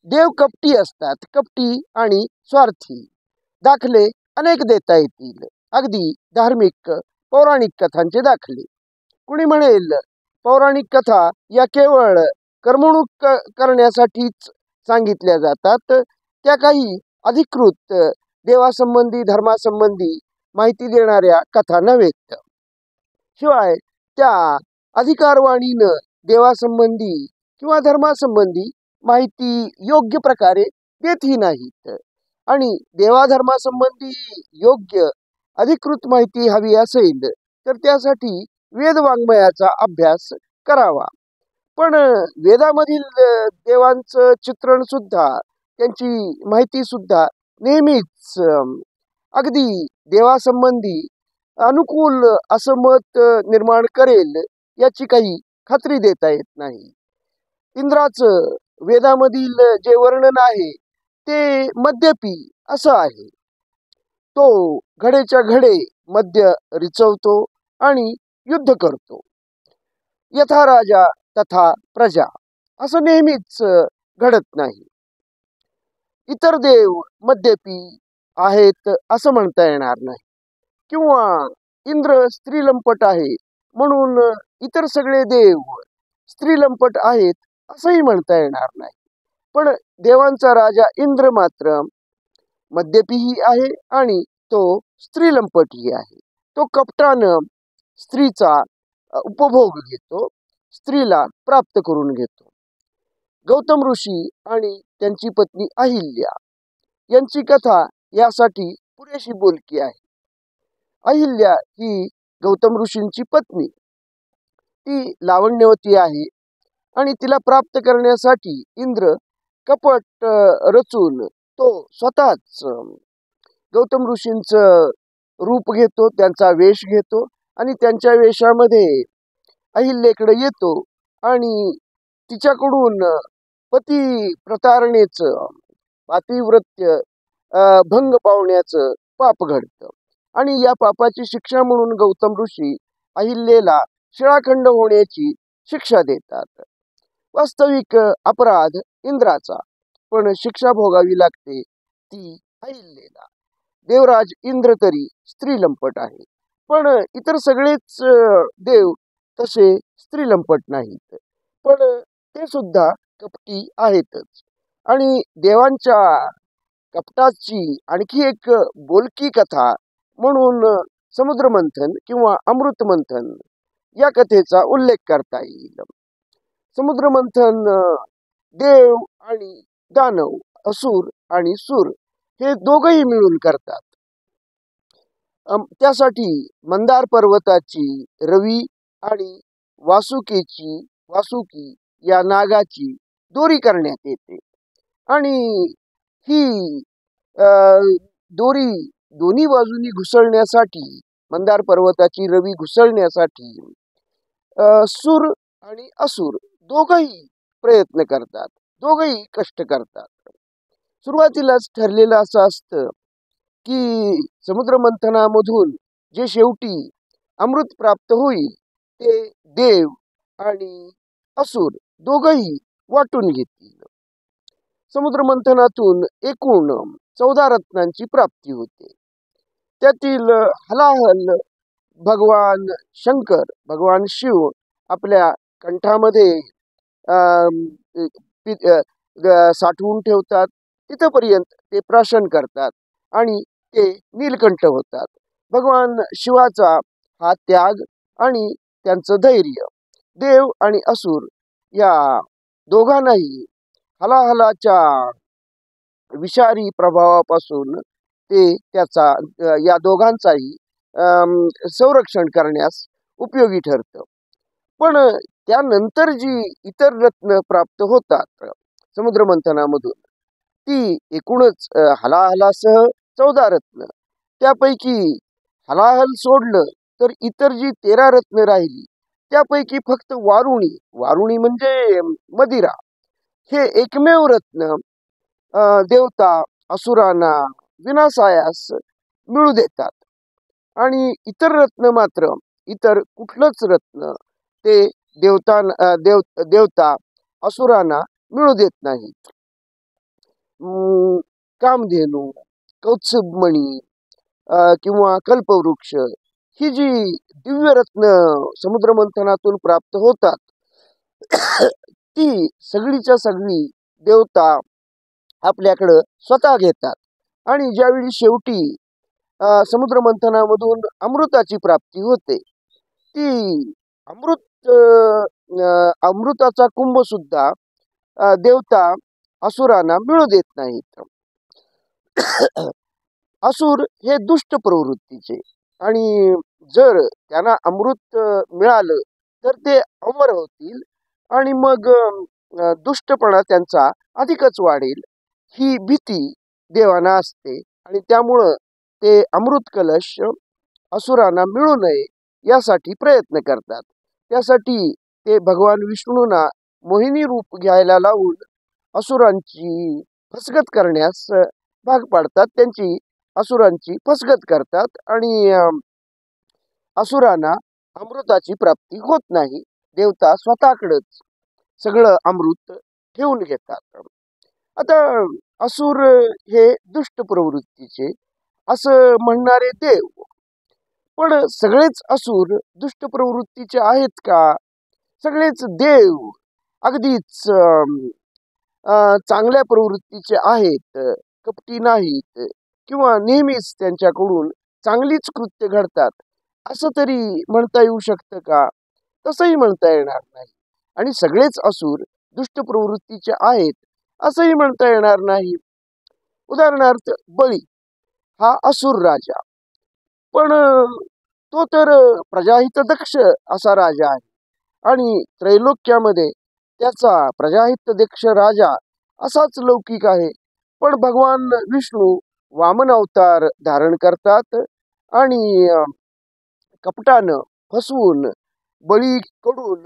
देव कपटी असतात, कपटी आणि स्वार्थी. दाखले अनेक देता येतील, अगदी धार्मिक पौराणिक कथांचे दाखले. कुणी म्हणेल पौराणिक कथा या केवळ करमणूक करण्यासाठीच सांगितल्या जातात, त्या काही अधिकृत देवासंबंधी धर्मासंबंधी माहिती देणाऱ्या कथा नव्हेत. शिवाय त्या अधिकारवाणीनं देवासंबंधी किंवा धर्मासंबंधी माहिती योग्य प्रकारे देतही नाहीत. आणि देवाधर्मासंबंधी योग्य अधिकृत माहिती हवी असेल तर त्यासाठी वेदवाङ्मयाचा अभ्यास करावा. पण वेदामधील देवांचं चित्रण सुद्धा, त्यांची माहिती सुद्धा नेहमीच अगदी देवासंबंधी अनुकूल असं मत निर्माण करेल याची काही खात्री देता येत नाही. इंद्राचं वेदामधील जे वर्णन आहे ते मद्यपी असं आहे. तो घडेच्या घडे मद्य रिचवतो आणि युद्ध करतो. यथा राजा तथा प्रजा असं नेहमीच घडत नाही. इतर देव मद्यपी आहेत असं म्हणता येणार नाही, किंवा इंद्र स्त्रीलंपट आहे म्हणून इतर सगळे देव स्त्रीलंपट आहेत असंही म्हणता येणार नाही. पण देवांचा राजा इंद्र मात्र मद्यपीही आहे आणि तो स्त्रीलंपटही आहे. तो कपटानं स्त्रीचा उपभोग घेतो, स्त्रीला प्राप्त करून घेतो. गौतम ऋषी आणि त्यांची पत्नी अहिल्या यांची कथा यासाठी पुरेशी बोलकी आहे. अहिल्या ही गौतम ऋषींची पत्नी. ती लावण्यवती आहे आणि तिला प्राप्त करण्यासाठी इंद्र कपट रचून तो स्वतःच गौतम ऋषींचं रूप घेतो, त्यांचा वेश घेतो आणि त्यांच्या वेशामध्ये अहिल्याकडे येतो आणि तिच्याकडून पती प्रतारणेचं, पातिव्रत्य भंग पावण्याचं पाप घडतं. आणि या पापाची शिक्षा म्हणून गौतम ऋषी अहिल्याला शिळाखंड होण्याची शिक्षा देतात. वास्तविक अपराध इंद्राचा, पण शिक्षा भोगावी लागते ती अहिल्याला. देवराज इंद्र तरी स्त्रीलंपट आहे, पण इतर सगळेच देव तसे स्त्रीलंपट नाहीत. पण ते सुद्धा कपटी आहेतच. आणि देवांच्या कपटाची आणखी एक बोलकी कथा म्हणून समुद्रमंथन किंवा अमृतमंथन या कथेचा उल्लेख करता येईल. समुद्रमंथन देव आणि दानव, असुर आणि सुर हे दोघही मिळून करतात. त्यासाठी मंदार पर्वताची रवी आणि वासुकी या नागाची दोरी करण्यात येते. आणि ही दोरी दोन्ही बाजूनी घुसळण्यासाठी, मंदार पर्वताची रवी घुसळण्यासाठी सुर आणि असुर दोघही प्रयत्न करतात, दोघही कष्ट करतात. सुरुवातीलाच ठरलेलं असं असतं की समुद्र मंथनामधून जे शेवटी अमृत प्राप्त होईल ते देव आणि असुर दोघही वाटून घेतील. समुद्र मंथनातून एकूण 14 रत्नांची प्राप्ती होते. त्यातील हलाहल भगवान शंकर, भगवान शिव आपल्या कंठामध्ये साठवून ठेवतात. तिथपर्यंत ते प्राशन करतात आणि ते नीलकंठ होतात. भगवान शिवाचा हा त्याग आणि त्यांचं धैर्य देव आणि असुर या दोघांनाही हलाहलाच्या विषारी प्रभावापासून या दोघांचाही संरक्षण करण्यास उपयोगी ठरतं. पण त्यानंतर जी इतर रत्न प्राप्त होतात समुद्र मंथनामधून, ती एकूणच हलाहलासह 14 रत्न. त्यापैकी हलाहल सोडलं तर इतर जी 13 रत्न राहिली त्यापैकी फक्त वारुणी म्हणजे मदिरा हे एकमेव रत्न देवता असुरांना विनासायास मिळू देतात. आणि इतर रत्न मात्र, इतर कुठलंच रत्न ते देवता असुरांना मिळू देत नाहीत. कामधेनू, कौत्सबमणी किंवा कल्पवृक्ष ही जी दिव्यरत्न समुद्रमंथनातून प्राप्त होतात ती सगळीच्या सगळी देवता आपल्याकडं स्वतः घेतात. आणि ज्यावेळी शेवटी समुद्रमंथनामधून अमृताची प्राप्ती होते, ती अमृताचा कुंभ सुद्धा देवता असुरांना मिळू देत नाहीत. असुर हे दुष्ट प्रवृत्तीचे, आणि जर त्यांना अमृत मिळालं तर ते अमर होतील, आणि मग दुष्टपणा त्यांचा अधिकच वाढेल ही भीती देवांना असते. आणि त्यामुळं ते अमृत कलश असुरांना मिळू नये यासाठी प्रयत्न करतात. त्यासाठी ते भगवान विष्णूंना मोहिनी रूप घ्यायला लावून असुरांची फसगत करण्यास भाग पाडतात. असुरांची फसगत करतात आणि असुरांना अमृताची प्राप्ती होत नाही. देवता स्वतःकडेच सगळं अमृत ठेवून घेतात. आता असुर हे दुष्ट प्रवृत्तीचे असं म्हणणारे देव, पण सगळेच असुर दुष्ट प्रवृत्तीचे आहेत का? सगळेच देव अगदीच चांगल्या प्रवृत्तीचे आहेत, कपटी नाहीत, किंवा नेहमीच त्यांच्याकडून चांगलीच कृत्य घडतात असं तरी म्हणता येऊ शकतं का? तसंही म्हणता येणार नाही. आणि सगळेच असुर दुष्ट प्रवृत्तीचे आहेत असंही म्हणता येणार नाही. उदाहरणार्थ बळी हा असुर राजा, पण तो तर प्रजाहित दक्ष असा राजा आहे, आणि त्रैलोक्यामध्ये त्याचा प्रजाहित दक्ष राजा असाच लौकिक आहे. पण भगवान विष्णू वामन अवतार धारण करतात आणि कपटानं फसवून बळीकडून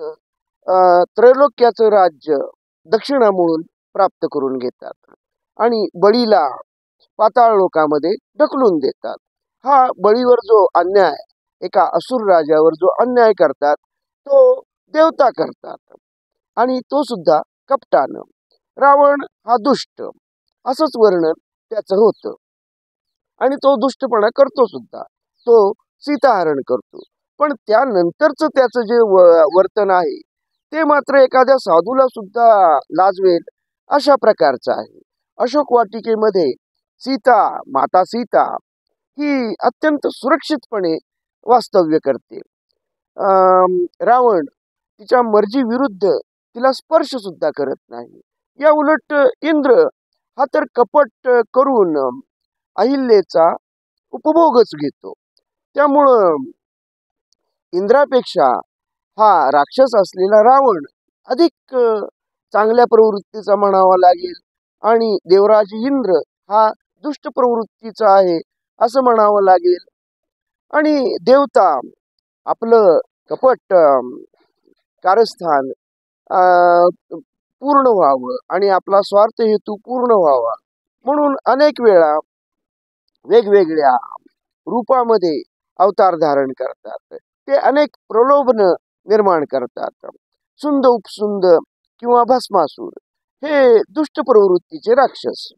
त्रैलोक्याचं राज्य दक्षिणा म्हणून प्राप्त करून घेतात आणि बळीला पाताळ लोकामध्ये ढकलून देतात. हा बळीवर जो अन्याय, एका असुर राजावर जो अन्याय करतात तो देवता करतात, आणि तो सुद्धा कपटानं. रावण हा दुष्ट असंच वर्णन त्याचं होतं, आणि तो दुष्टपणा करतो सुद्धा. तो सीताहरण करतो, पण त्यानंतरच त्याचं जे वर्तन आहे ते मात्र एखाद्या साधूला सुद्धा लाजवेल अशा प्रकारचं आहे. अशोक वाटिकेमध्ये माता सीता ही अत्यंत सुरक्षितपणे वास्तव्य करते. रावण तिच्या मर्जी विरुद्ध तिला स्पर्श सुद्धा करत नाही. या उलट इंद्र हा तर कपट करून अहिल्येचा उपभोगच घेतो. त्यामुळं इंद्रापेक्षा हा राक्षस असलेला रावण अधिक चांगल्या प्रवृत्तीचा म्हणावा लागेल, आणि देवराज इंद्र हा दुष्ट प्रवृत्तीचा आहे असं म्हणावं लागेल. आणि देवता आपलं कपट कारस्थान पूर्ण व्हावं आणि आपला स्वार्थ हेतू पूर्ण व्हावा म्हणून अनेक वेळा वेगवेगळ्या रूपामध्ये अवतार धारण करतात. ते अनेक प्रलोभन निर्माण करतात. सुंद उपसुंद किंवा भस्मासूर हे दुष्ट प्रवृत्तीचे राक्षस,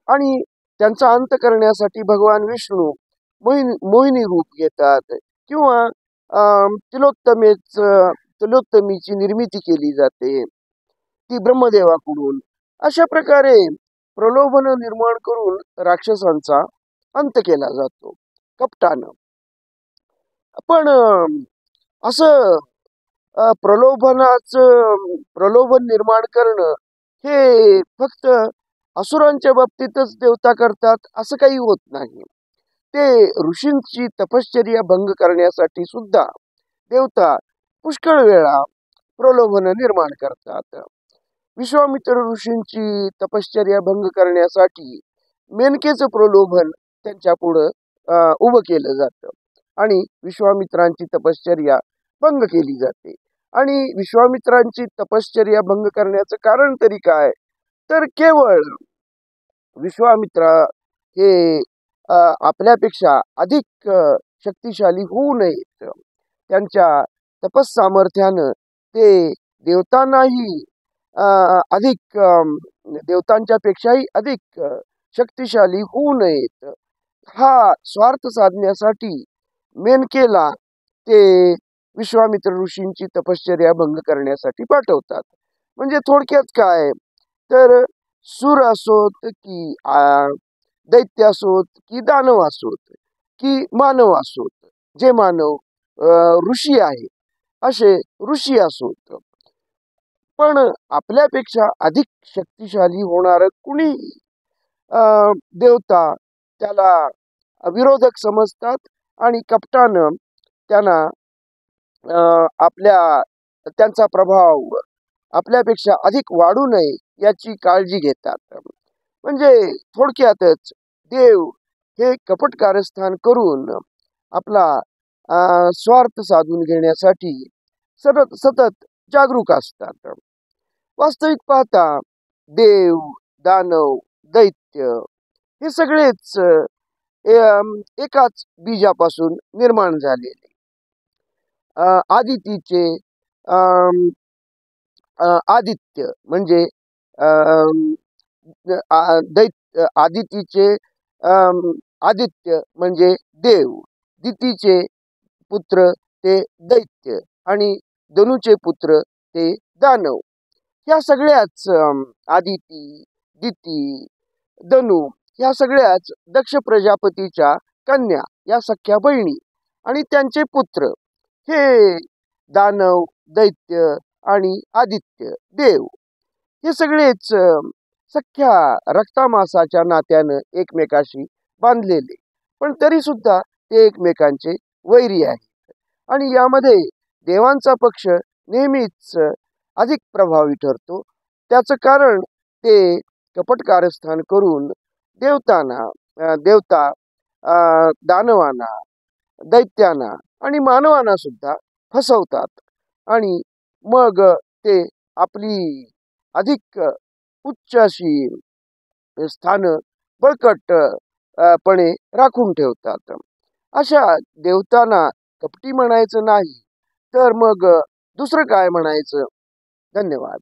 आणि त्यांचा अंत करण्यासाठी भगवान विष्णू मोहिनी रूप घेतात, किंवा तिलोत्तमीची निर्मिती केली जाते ती ब्रह्मदेवाकडून. अशा प्रकारे प्रलोभन निर्माण करून राक्षसांचा अंत केला जातो कपटानं. पण असं प्रलोभन निर्माण करणं हे फक्त असुरांच्या बाबतीतच देवता करतात असं काही होत नाही. ते ऋषींची तपश्चर्या भंग करण्यासाठी सुद्धा देवता पुष्कळ वेळा प्रलोभन निर्माण करतात. विश्वामित्र ऋषींची तपश्चर्या भंग करण्यासाठी मेनकेचं प्रलोभन त्यांच्या पुढं उभं केलं जातं, आणि विश्वामित्रांची तपश्चर्या भंग केली जाते. आणि विश्वामित्रांची तपश्चर्या भंग करण्याचं कारण तरी काय, तर केवळ विश्वामित्र हे आपल्यापेक्षा अधिक शक्तिशाली होऊ नयेत, त्यांच्या तपस्सामर्थ्यानं ते देवतांनाही अधिक देवतांच्या पेक्षाही अधिक शक्तिशाली होऊ नयेत हा स्वार्थ साधण्यासाठी मेनकेला ते विश्वामित्र ऋषींची तपश्चर्या भंग करण्यासाठी पाठवतात. म्हणजे थोडक्यात काय तर सूर असोत की दैत्य असोत की दानव असोत की मानव असोत, जे मानव ऋषी आहेत असे ऋषी असोत, पण आपल्यापेक्षा अधिक शक्तिशाली होणार कुणी देवता त्याला विरोधक समजतात आणि कपटानं त्यांना त्यांचा प्रभाव आपल्यापेक्षा अधिक वाढू नये याची काळजी घेतात. म्हणजे थोडक्यातच देव हे कपट कारस्थान करून आपला स्वार्थ साधून घेण्यासाठी सतत सतत जागरूक असतात. वास्तविक पाहता देव, दानव, दैत्य हे सगळेच एकाच बीजापासून निर्माण झालेले. आदितीचे आदित्य म्हणजे आदितीचे आदित्य म्हणजे देव, दितीचे पुत्र ते दैत्य आणि धनुचे पुत्र ते दानव. ह्या सगळ्याच आदिती, दिती, धनु ह्या सगळ्याच दक्ष प्रजापतीच्या कन्या या सख्या बहिणी आणि त्यांचे पुत्र हे दानव, दैत्य आणि आदित्य देव हे सगळेच सख्या रक्तामासाच्या नात्यानं एकमेकाशी बांधलेले, पण तरी सुद्धा ते एकमेकांचे वैरी आहेत. आणि यामध्ये देवांचा पक्ष नेहमीच अधिक प्रभावी ठरतो. त्याचं कारण ते कपट कारस्थान करून देवता दानवांना, दैत्यांना आणि मानवांना सुद्धा फसवतात आणि मग ते आपली अधिक उच्च अशी स्थान बळकट पणे राखून ठेवतात. अशा देवतांना कपटी म्हणायचं नाही तर मग दुसरं काय म्हणायचं? धन्यवाद.